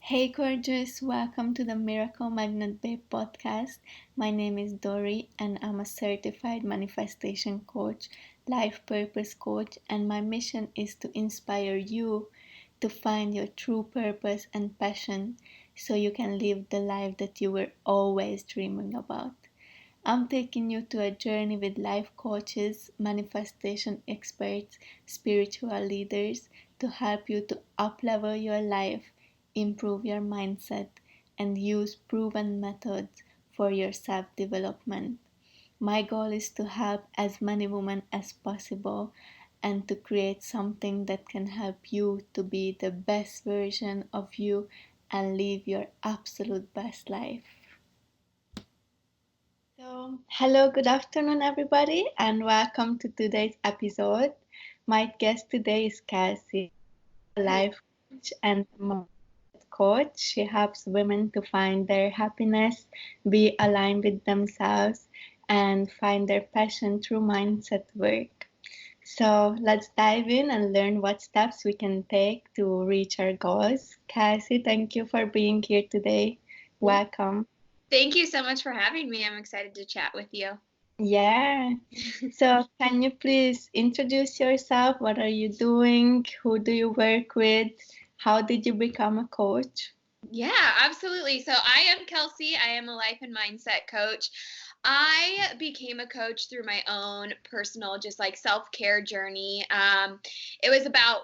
Hey, gorgeous, welcome to the Miracle Magnet Babe podcast. My name is Dori, and I'm a certified manifestation coach, life purpose coach, and my mission is to inspire you to find your true purpose and passion so you can live the life that you were always dreaming about. I'm taking you to a journey with life coaches, manifestation experts, spiritual leaders to help you to uplevel your life, improve your mindset, and use proven methods for your self development. My goal is to help as many women as possible and to create something that can help you to be the best version of you and live your absolute best life. So, hello, good afternoon, everybody, and welcome to today's episode. My guest today is Kelsey, a life coach and mindset coach. She helps women to find their happiness, be aligned with themselves, and find their passion through mindset work. So, let's dive in and learn what steps we can take to reach our goals. Kelsey, thank you for being here today. Welcome. Thank you so much for having me. I'm excited to chat with you. Yeah. So, can you please introduce yourself? What are you doing? Who do you work with? How did you become a coach? Yeah, absolutely. So I am Kelsey. I am a life and mindset coach. I became a coach through my own personal, just like self-care journey. It was about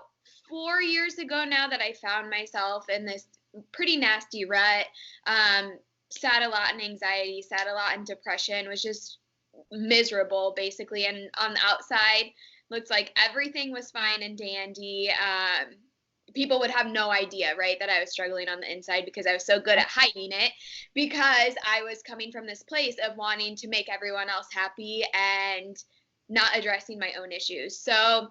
4 years ago now that I found myself in this pretty nasty rut. Sat a lot in anxiety, sat a lot in depression, was just miserable basically. And on the outside, looks like everything was fine and dandy. People would have no idea, right, that I was struggling on the inside because I was so good at hiding it, because I was coming from this place of wanting to make everyone else happy and not addressing my own issues. So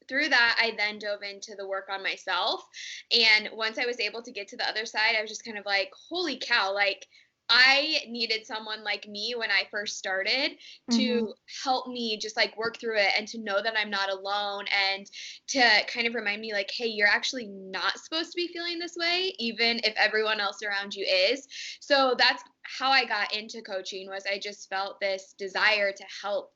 through that, I then dove into the work on myself. And once I was able to get to the other side, I was just kind of like, holy cow, like I needed someone like me when I first started to help me just like work through it and to know that I'm not alone and to kind of remind me like, hey, you're actually not supposed to be feeling this way, even if everyone else around you is. So that's how I got into coaching. Was I just felt this desire to help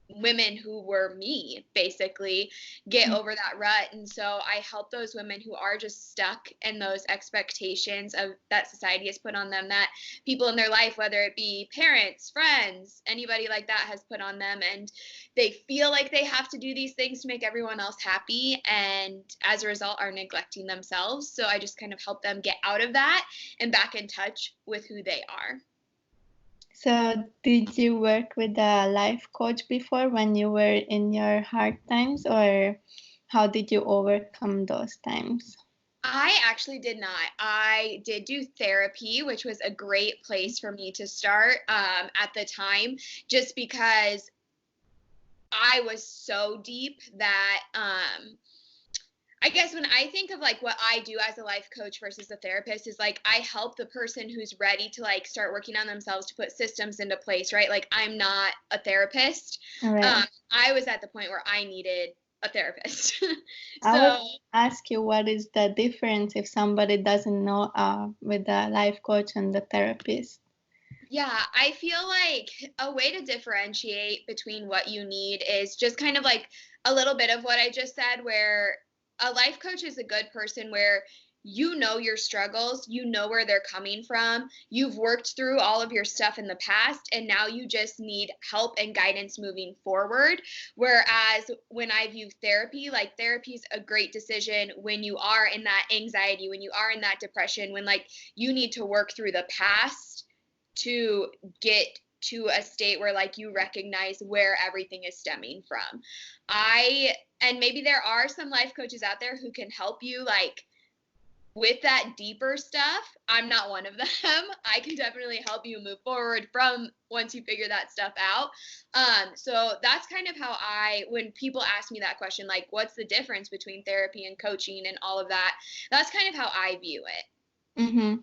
women who were me basically get over that rut. And so I help those women who are just stuck in those expectations of that society has put on them, that people in their life, whether it be parents, friends, anybody like that, has put on them, and they feel like they have to do these things to make everyone else happy, and as a result are neglecting themselves. So I just kind of help them get out of that and back in touch with who they are. So, did you work with a life coach before when you were in your hard times, or how did you overcome those times? I actually did not. I did do therapy, which was a great place for me to start at the time, just because I was so deep that I guess when I think of like what I do as a life coach versus a therapist is like I help the person who's ready to like start working on themselves to put systems into place, right? Like I'm not a therapist. Right. I was at the point where I needed a therapist. I So would ask you what is the difference if somebody doesn't know with the life coach and the therapist? yeah, I feel like a way to differentiate between what you need is just kind of like a little bit of what I just said, where a life coach is a good person where you know your struggles, you know where they're coming from, you've worked through all of your stuff in the past, and now you just need help and guidance moving forward. Whereas when I view therapy, like therapy is a great decision when you are in that anxiety, when you are in that depression, when like you need to work through the past to get to a state where like you recognize where everything is stemming from. And maybe there are some life coaches out there who can help you like with that deeper stuff. I'm not one of them. I can definitely help you move forward from once you figure that stuff out. So that's kind of how when people ask me that question, like what's the difference between therapy and coaching and all of that, that's kind of how I view it. Mm-hmm.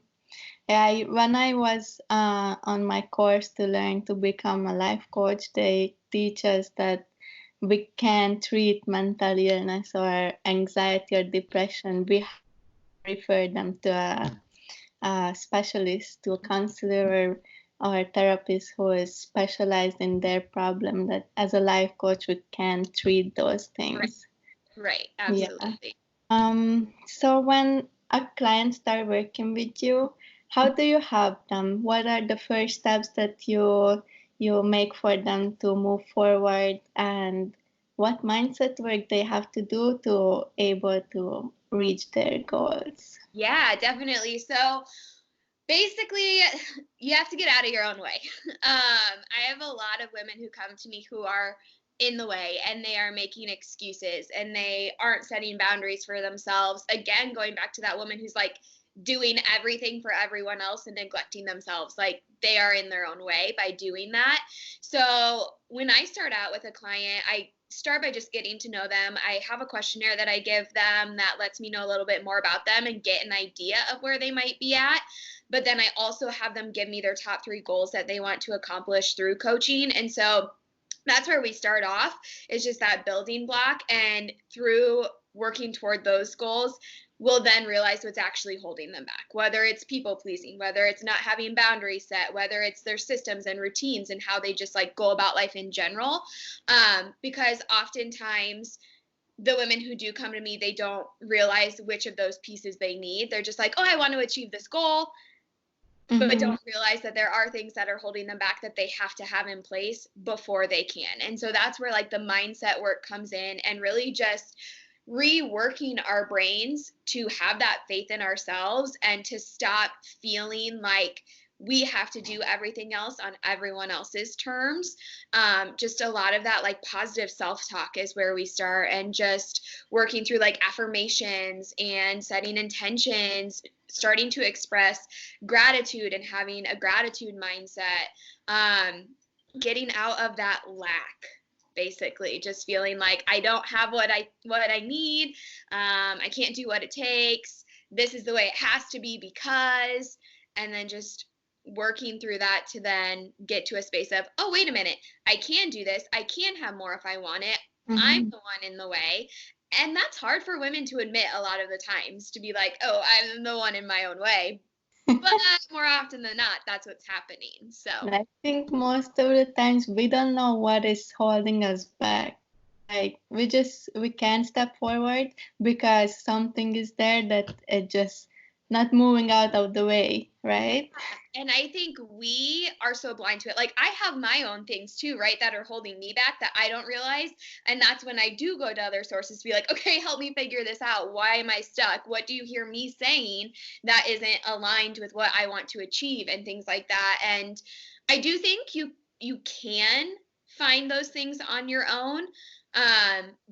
Yeah, when I was on my course to learn to become a life coach, they teach us that we can treat mental illness or anxiety or depression. We refer them to a a specialist, to a counselor or therapist who is specialized in their problem, that as a life coach we can treat those Right. things. Right. Yeah. Absolutely. So when a client start working with you, how do you help them? What are the first steps that you make for them to move forward, and what mindset work they have to do to able to reach their goals? Yeah, definitely. So basically, you have to get out of your own way. I have a lot of women who come to me who are in the way and they are making excuses and they aren't setting boundaries for themselves. Again, going back to that woman who's like doing everything for everyone else and neglecting themselves. Like they are in their own way by doing that. So when I start out with a client, I start by just getting to know them. I have a questionnaire that I give them that lets me know a little bit more about them and get an idea of where they might be at. But then I also have them give me their top 3 goals that they want to accomplish through coaching. And so that's where we start off, is just that building block. And through working toward those goals, we'll then realize what's actually holding them back, whether it's people pleasing, whether it's not having boundaries set, whether it's their systems and routines and how they just like go about life in general. Because oftentimes the women who do come to me, they don't realize which of those pieces they need. They're just like, oh, I want to achieve this goal, but Mm-hmm. don't realize that there are things that are holding them back that they have to have in place before they can. And so that's where like the mindset work comes in, and really just reworking our brains to have that faith in ourselves and to stop feeling like we have to do everything else on everyone else's terms. Just a lot of that like positive self-talk is where we start, and just working through like affirmations and setting intentions, starting to express gratitude and having a gratitude mindset, getting out of that lack, basically just feeling like I don't have what I need, I can't do what it takes, this is the way it has to be because, and then just working through that to then get to a space of, oh wait a minute, I can do this, I can have more if I want it, I'm Mm-hmm. the one in the way. And that's hard for women to admit a lot of the times, to be like, oh, I'm the one in my own way, but more often than not, that's what's happening. So, I think most of the times we don't know what is holding us back. Like we can't step forward because something is there that it just not moving out of the way, yeah. right? And I think we are so blind to it. Like, I have my own things too, right, that are holding me back that I don't realize. And that's when I do go to other sources to be like, okay, help me figure this out. Why am I stuck? What do you hear me saying that isn't aligned with what I want to achieve, and things like that. And I do think you can find those things on your own.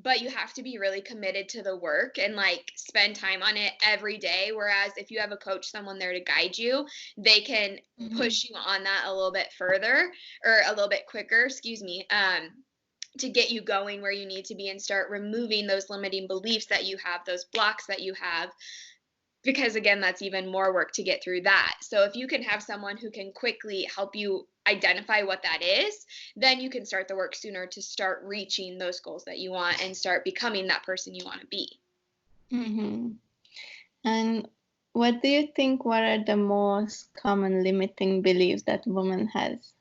But you have to be really committed to the work and like spend time on it every day. Whereas if you have a coach, someone there to guide you, they can Mhm. push you on that a little bit further, or a little bit quicker, excuse me, to get you going where you need to be and start removing those limiting beliefs that you have, those blocks that you have, because again, that's even more work to get through that. So if you can have someone who can quickly help you identify what that is, then you can start the work sooner to start reaching those goals that you want and start becoming that person you want to be. Mhm. And what do you think? What are the most common limiting beliefs that woman has?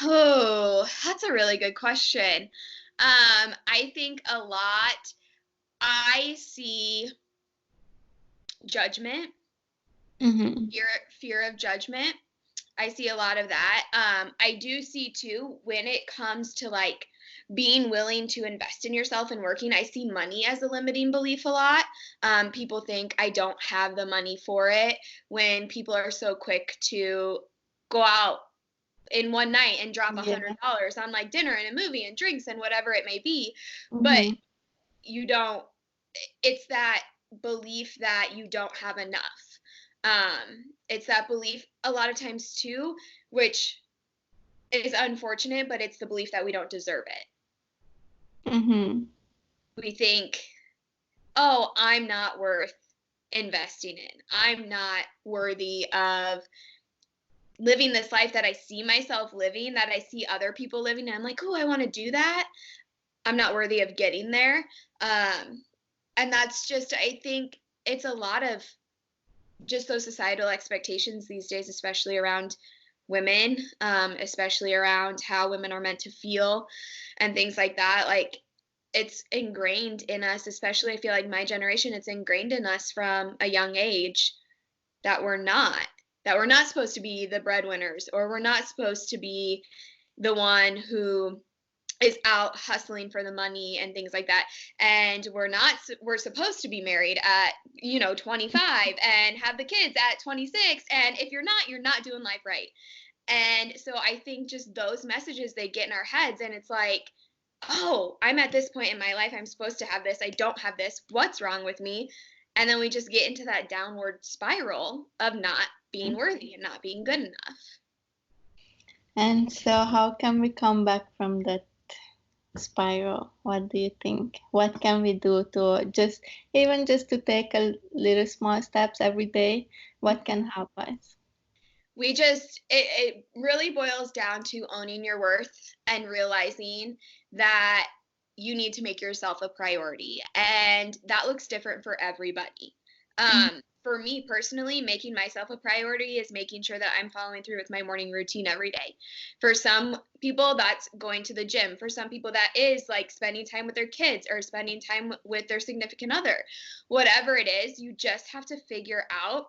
Oh, that's a really good question. I think a lot, I see judgment, Mhm. fear of judgment. I see a lot of that. I do see too, when it comes to like being willing to invest in yourself and working, I see money as a limiting belief a lot. People think I don't have the money for it, when people are so quick to go out in one night and drop Yeah. $100 on like dinner and a movie and drinks and whatever it may be. But Mhm. you don't, it's that belief that you don't have enough. It's that belief a lot of times too, which is unfortunate, but it's the belief that we don't deserve it. Mhm. We think, oh, I'm not worth investing in, I'm not worthy of living this life that I see myself living, that I see other people living, and I'm like, oh, I want to do that, I'm not worthy of getting there. And that's just, I think it's a lot of just those societal expectations these days, especially around women, especially around how women are meant to feel and things like that. Like, it's ingrained in us, especially I feel like my generation, it's ingrained in us from a young age that we're not supposed to be the breadwinners, or we're not supposed to be the one who is out hustling for the money and things like that. And we're supposed to be married at 25 and have the kids at 26, and if you're not doing life right. And so I think just those messages, they get in our heads, and it's like, oh, I'm at this point in my life, I'm supposed to have this, I don't have this, what's wrong with me? And then we just get into that downward spiral of not being worthy and not being good enough. And so how can we come back from that spiral? What do you think? What can we do to just to take a little small steps every day? What can help us? It really boils down to owning your worth and realizing that you need to make yourself a priority, and that looks different for everybody. For me personally, making myself a priority is making sure that I'm following through with my morning routine every day. For some people, that's going to the gym. For some people, that is like spending time with their kids or spending time with their significant other. Whatever it is, you just have to figure out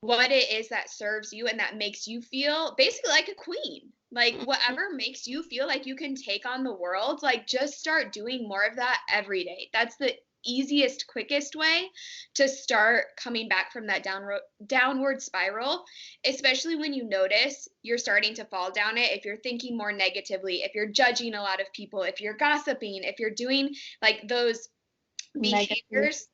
what it is that serves you and that makes you feel basically like a queen. Like, whatever makes you feel like you can take on the world, like, just start doing more of that every day. That's the easiest, quickest way to start coming back from that downward spiral, especially when you notice you're starting to fall down it. If you're thinking more negatively, if you're judging a lot of people, if you're gossiping, if you're doing like those Negative. behaviors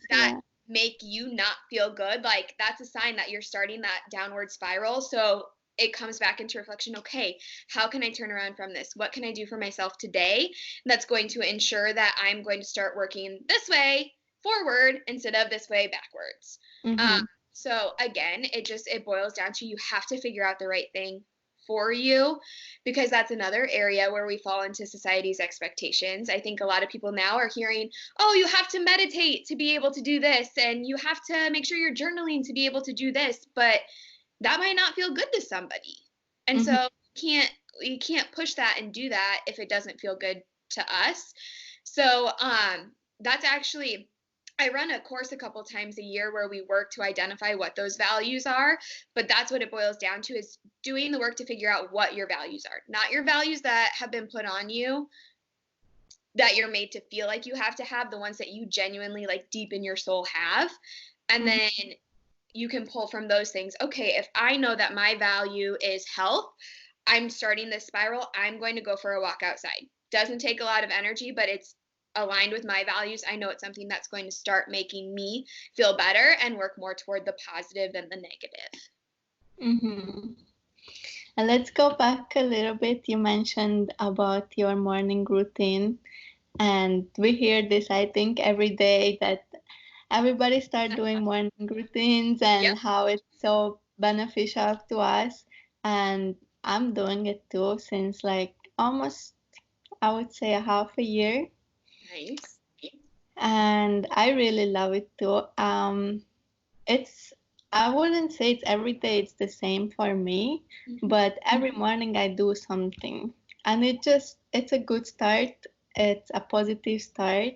that Yeah. make you not feel good, like, that's a sign that you're starting that downward spiral. So it comes back into reflection. Okay, how can I turn around from this? What can I do for myself today that's going to ensure that I'm going to start working this way forward instead of this way backwards? Mm-hmm. So again, it boils down to, you have to figure out the right thing for you, because that's another area where we fall into society's expectations. I think a lot of people now are hearing, oh, you have to meditate to be able to do this, and you have to make sure you're journaling to be able to do this, but that might not feel good to somebody. And Mm-hmm. so you can't push that and do that if it doesn't feel good to us. So that's actually, I run a course a couple times a year where we work to identify what those values are, but that's what it boils down to, is doing the work to figure out what your values are. Not your values that have been put on you, that you're made to feel like you have to have, the ones that you genuinely, like, deep in your soul have. And Mm-hmm. then you can pull from those things. Okay, if I know that my value is health, I'm starting this spiral, I'm going to go for a walk outside. Doesn't take a lot of energy, but it's aligned with my values. I know it's something that's going to start making me feel better and work more toward the positive than the negative. Mm-hmm. And let's go back a little bit. You mentioned about your morning routine, and we hear this, I think, every day, that everybody start doing morning routines Yep. and how it's so beneficial to us. And I'm doing it too since like almost, I would say, a half a year, Nice. and I really love it too. It's I wouldn't say it's every day it's the same for me, Mm-hmm. but every morning I do something, and it's a good start. It's a positive start.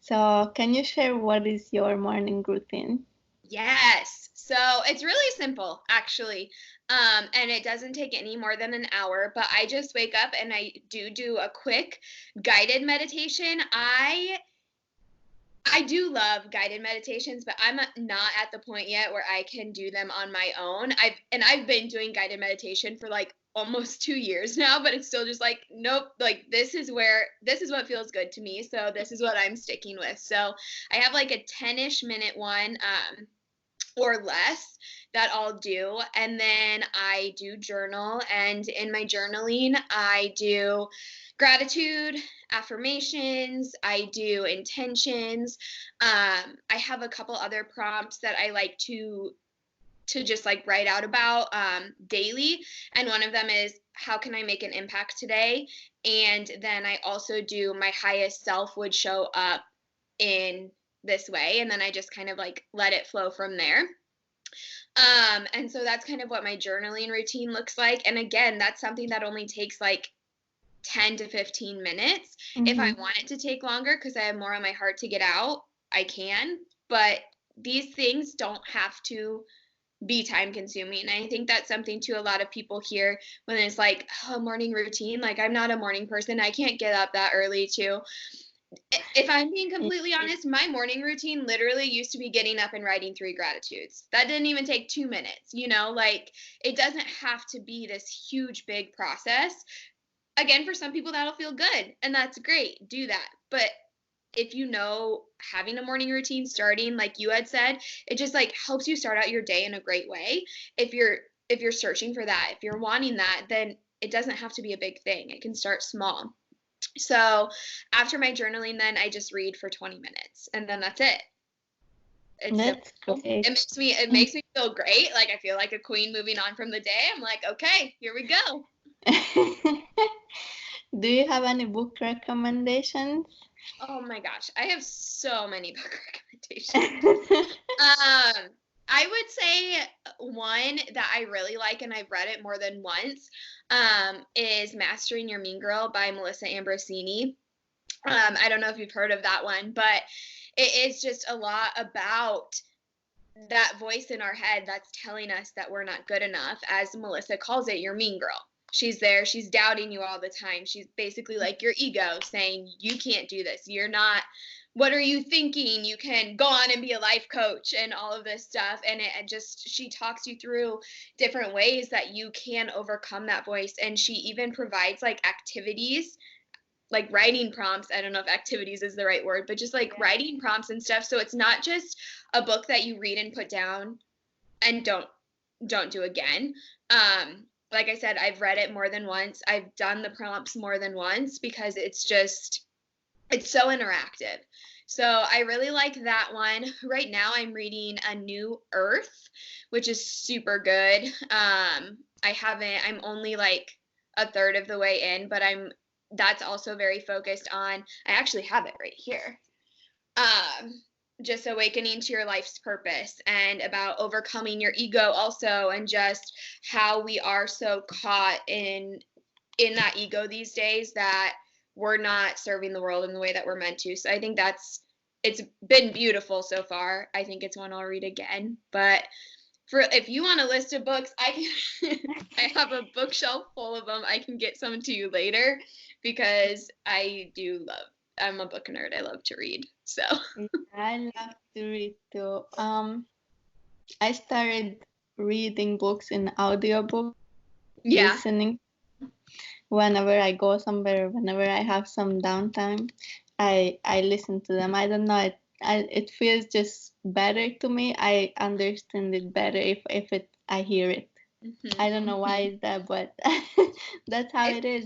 So, can you share what is your morning routine? Yes. So it's really simple, actually. And it doesn't take any more than an hour, but I just wake up and I do a quick guided meditation. I do love guided meditations, but I'm not at the point yet where I can do them on my own. I've been doing guided meditation for like almost 2 years now, but it's still just like, nope, like, this is what feels good to me, so this is what I'm sticking with. So I have like a 10-ish minute one, or less, that I'll do. And then I do journal. And in my journaling, I do gratitude, affirmations, I do intentions. I have a couple other prompts that I like to just like write out about daily. And one of them is, how can I make an impact today? And then I also do, my highest self would show up in this way. And then I just kind of like let it flow from there. And so that's kind of what my journaling routine looks like. And again, that's something that only takes like 10 to 15 minutes. If I want it to take longer because I have more on my heart to get out, I can. But these things don't have to be time consuming. And I think that's something too a lot of people hear when it's like, oh, morning routine. Like, I'm not a morning person. I can't get up that early too. If I'm being completely honest, my morning routine literally used to be getting up and writing 3 gratitudes. That didn't even take 2 minutes, like it doesn't have to be this huge, big process. Again, for some people that'll feel good and that's great. Do that. But if having a morning routine starting, like you had said, it just like helps you start out your day in a great way. If you're searching for that, if you're wanting that, then it doesn't have to be a big thing. It can start small. So after my journaling, then I just read for 20 minutes and then that's it. It's That's simple. great. It makes me feel great. Like I feel like a queen moving on from the day. I'm like, okay, here we go. Do you have any book recommendations? Oh my gosh, I have so many book recommendations. I would say one that I really like, and I've read it more than once, is Mastering Your Mean Girl by Melissa Ambrosini. I don't know if you've heard of that one, but it is just a lot about that voice in our head that's telling us that we're not good enough. As Melissa calls it, your mean girl. She's there. She's doubting you all the time. She's basically like your ego saying, you can't do this. You're not, what are you thinking? You can go on and be a life coach and all of this stuff. And she talks you through different ways that you can overcome that voice. And she even provides like activities, like writing prompts. I don't know if activities is the right word, but just like writing prompts and stuff. So it's not just a book that you read and put down and don't do again. Like I said, I've read it more than once. I've done the prompts more than once because it's so interactive. So I really like that one. Right now I'm reading A New Earth, which is super good. I'm only like a third of the way in, but that's also very focused on, I actually have it right here. Just awakening to your life's purpose and about overcoming your ego also, and just how we are so caught in that ego these days that we're not serving the world in the way that we're meant to. So I think it's been beautiful so far. I think it's one I'll read again. But if you want a list of books, I have a bookshelf full of them. I can get some to you later because I'm a book nerd. I love to read. So I love to read too. I started reading books in audiobook, listening. Whenever I go somewhere, whenever I have some downtime, I listen to them. I don't know, it feels just better to me. I understand it better if I hear it. Mm-hmm. I don't know why is that, but that's how it is.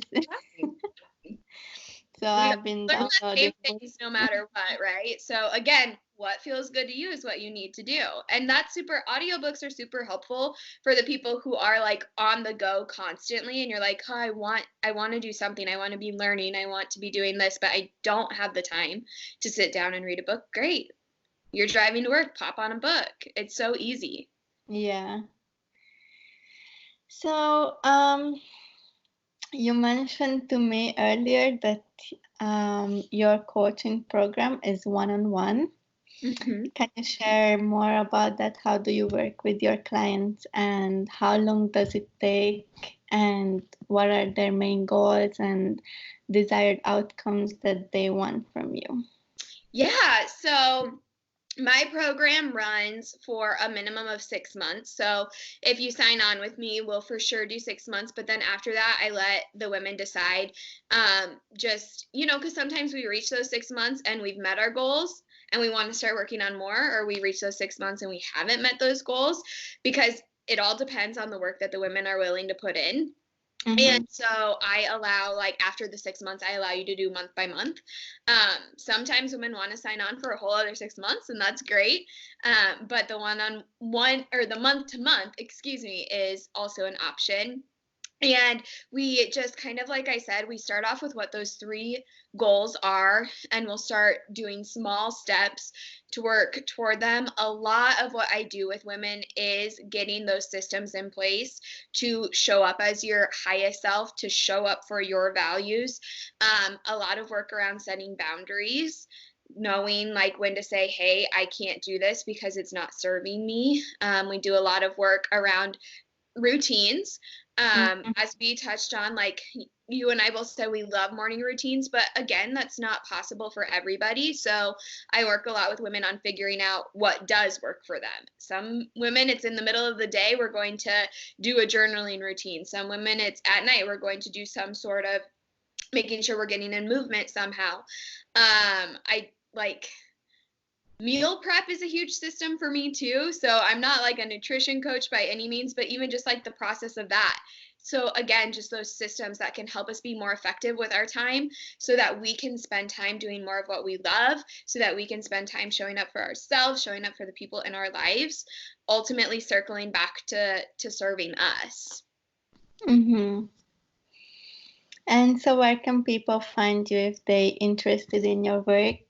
So I've been downloading things no matter what, right? So again, what feels good to you is what you need to do. And audiobooks are super helpful for the people who are like on the go constantly and you're like, oh, I want to do something. I want to be learning. I want to be doing this, but I don't have the time to sit down and read a book. Great. You're driving to work, pop on a book. It's so easy. Yeah. So, you mentioned to me earlier that your coaching program is one-on-one. Mm-hmm. Can you share more about that? How do you work with your clients and how long does it take and what are their main goals and desired outcomes that they want from you? Yeah, so my program runs for a minimum of 6 months. So if you sign on with me, we'll for sure do 6 months. But then after that, I let the women decide. Because sometimes we reach those 6 months and we've met our goals and we want to start working on more, or we reach those 6 months and we haven't met those goals, because it all depends on the work that the women are willing to put in. Mm-hmm. And so I allow, like, after the 6 months, I allow you to do month by month. Sometimes women want to sign on for a whole other 6 months, and that's great. But the the month to month, is also an option. And we just kind of, like I said, we start off with what those 3 goals are, and we'll start doing small steps to work toward them. A lot of what I do with women is getting those systems in place to show up as your highest self, to show up for your values. A lot of work around setting boundaries, knowing like when to say, hey, I can't do this because it's not serving me. We do a lot of work around routines. Mhm. As we touched on, like you and I both said, we love morning routines, but again, that's not possible for everybody. So I work a lot with women on figuring out what does work for them. Some women, it's in the middle of the day, we're going to do a journaling routine. Some women, it's at night, we're going to do some sort of making sure we're getting in movement somehow. I like meal prep is a huge system for me too. So I'm not like a nutrition coach by any means, but even just like the process of that. So again, just those systems that can help us be more effective with our time so that we can spend time doing more of what we love, so that we can spend time showing up for ourselves, showing up for the people in our lives, ultimately circling back to serving us. Mhm. And so, where can people find you if they interested in your work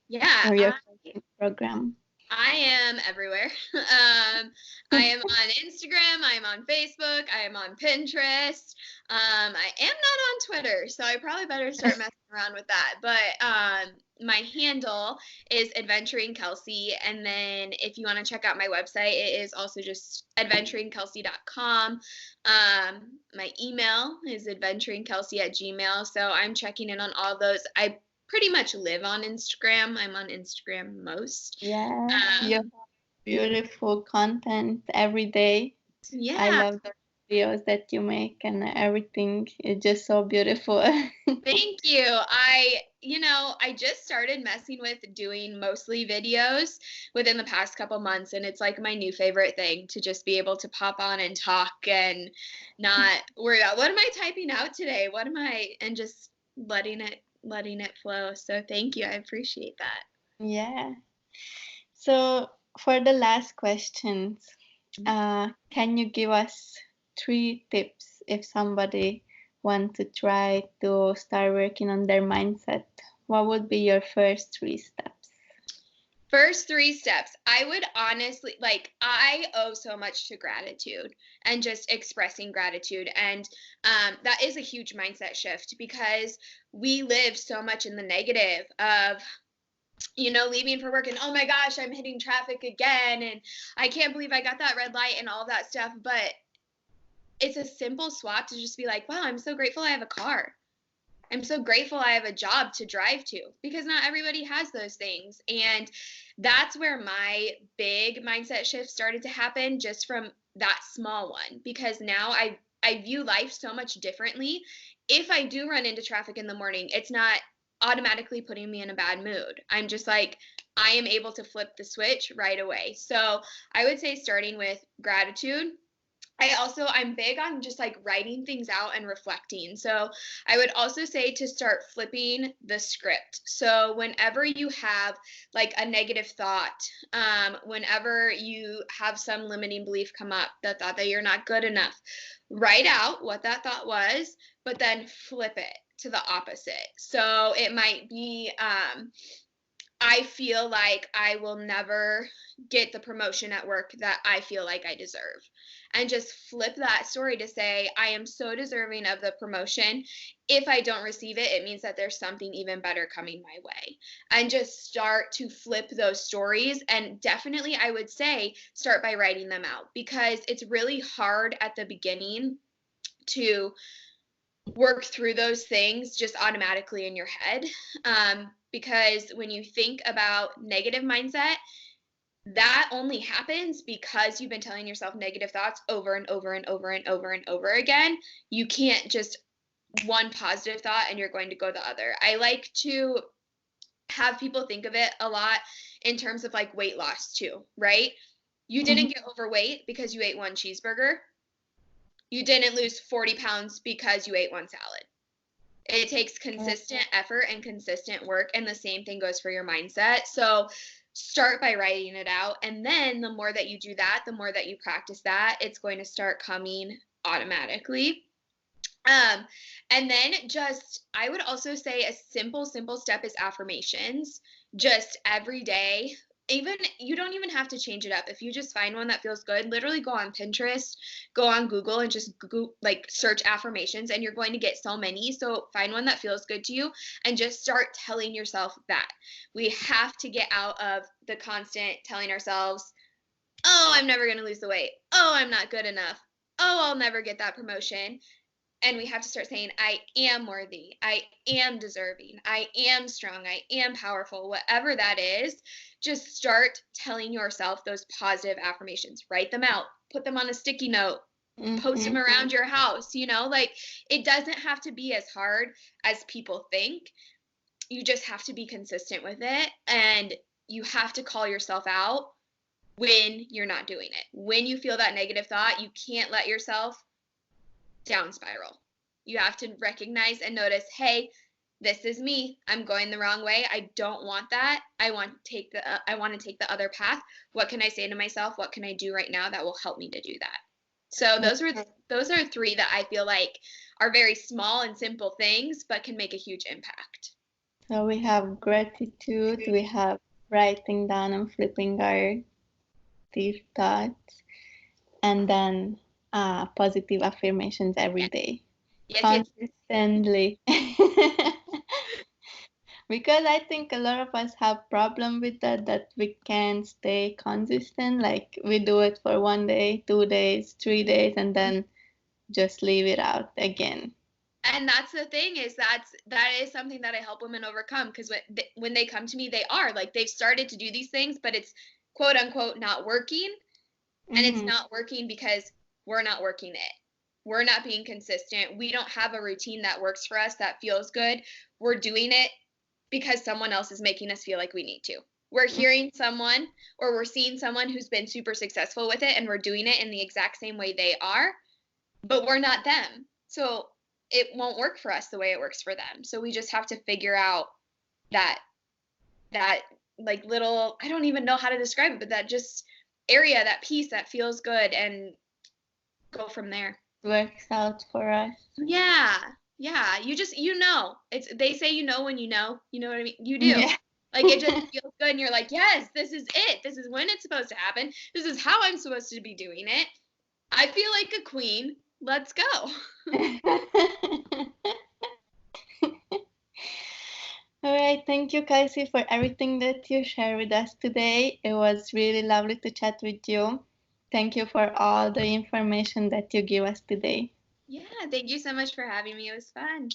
Yeah, or your coaching program? I am everywhere. I am on Instagram. I am on Facebook. I am on Pinterest. I am not on Twitter, so I probably better start messing around with that. But my handle is Adventuring Kelsey, and then if you want to check out my website, it is also just adventuringkelsey.com. My email is adventuringkelsey@gmail. So I'm checking in on all those. I pretty much live on Instagram. I'm on Instagram most. Yeah, you have Um, beautiful content every day. I yeah, love the videos that you make, and everything is just so beautiful. thank you. I just started messing with doing mostly videos within the past couple months, and it's like my new favorite thing to just be able to pop on and talk and not worry about what am I typing out today? What am I, and just letting it flow. So thank you. I appreciate that. Yeah. So, for the last questions, can you give us 3 tips if somebody want to try to start working on their mindset? What would be your first 3 steps? First 3 steps. I would honestly like I owe so much to gratitude and just expressing gratitude. And that is a huge mindset shift because we live so much in the negative of leaving for work and oh my gosh, I'm hitting traffic again and I can't believe I got that red light and all that stuff. But it's a simple swap to just be like, wow, I'm so grateful I have a car. I'm so grateful I have a job to drive to because not everybody has those things. And that's where my big mindset shift started to happen, just from that small one, because now I view life so much differently. If I do run into traffic in the morning, it's not automatically putting me in a bad mood. I'm just like, I am able to flip the switch right away. So I would say starting with gratitude. I'm big on just like writing things out and reflecting. So I would also say to start flipping the script. So whenever you have like a negative thought, whenever you have some limiting belief come up, the thought that you're not good enough, write out what that thought was, but then flip it to the opposite. So it might be, I feel like I will never get the promotion at work that I feel like I deserve. And just flip that story to say, I am so deserving of the promotion. If I don't receive it, it means that there's something even better coming my way. And just start to flip those stories. And definitely, I would say, start by writing them out because it's really hard at the beginning to work through those things just automatically in your head. Because when you think about negative mindset, that only happens because you've been telling yourself negative thoughts over and over and over and over and over again. You can't just one positive thought and you're going to go the other. I like to have people think of it a lot in terms of like weight loss too, right? You Mhm. didn't get overweight because you ate one cheeseburger. You didn't lose 40 pounds because you ate one salad. It takes consistent effort and consistent work, and the same thing goes for your mindset. So start by writing it out, and then the more that you do that, the more that you practice that, it's going to start coming automatically. Um, and then just, I would also say a simple step is affirmations. Just every day. Even you don't even have to change it up. If you just find one that feels good, literally go on Pinterest, go on Google and just Google, like search affirmations, and you're going to get so many. So find one that feels good to you and just start telling yourself that. We have to get out of the constant telling ourselves, "Oh, I'm never going to lose the weight. Oh, I'm not good enough. Oh, I'll never get that promotion." And we have to start saying, I am worthy. I am deserving. I am strong. I am powerful. Whatever that is, just start telling yourself those positive affirmations. Write them out, put them on a sticky note, post them around your house. Like it doesn't have to be as hard as people think. You just have to be consistent with it. And you have to call yourself out when you're not doing it. When you feel that negative thought, you can't let yourself down spiral. You have to recognize and notice, hey, this is me. I'm going the wrong way. I don't want that. I want to take the other path. What can I say to myself? What can I do right now that will help me to do that? So those are three that I feel like are very small and simple things, but can make a huge impact. So we have gratitude, we have writing down and flipping our deep thoughts, and then positive affirmations every day. Yes. Consistently. Because I think a lot of us have problem with that we can't stay consistent. Like we do it for 1 day, 2 days, 3 days, and then just leave it out again. And that's the thing, is that is something that I help women overcome, because when they come to me, they are like, they've started to do these things, but it's quote unquote not working. And it's not working because we're not working it. We're not being consistent. We don't have a routine that works for us, that feels good. We're doing it because someone else is making us feel like we need to. We're hearing someone, or we're seeing someone who's been super successful with it, and we're doing it in the exact same way they are, but we're not them. So it won't work for us the way it works for them. So we just have to figure out that like little, I don't even know how to describe it, but that just area, that piece that feels good, and go from there. Works out for us. Yeah. Yeah. It's, they say, when you know what I mean? You do. Yeah. Like it just feels good, and you're like, yes, this is it. This is when it's supposed to happen. This is how I'm supposed to be doing it. I feel like a queen. Let's go. All right, thank you, Kelsey, for everything that you shared with us today. It was really lovely to chat with you. Thank you for all the information that you give us today. Yeah, thank you so much for having me. It was fun.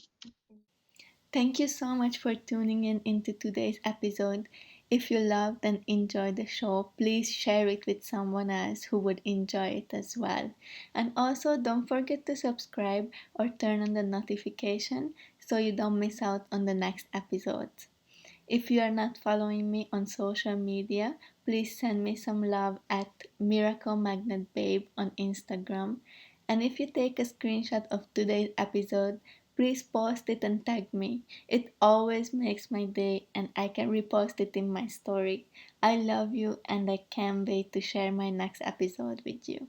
Thank you so much for tuning in into today's episode. If you loved and enjoyed the show, please share it with someone else who would enjoy it as well. And also, don't forget to subscribe or turn on the notification so you don't miss out on the next episodes. If you are not following me on social media, please send me some love at Miracle Magnet Babe on Instagram. And if you take a screenshot of today's episode, please post it and tag me. It always makes my day and I can repost it in my story. I love you and I can't wait to share my next episode with you.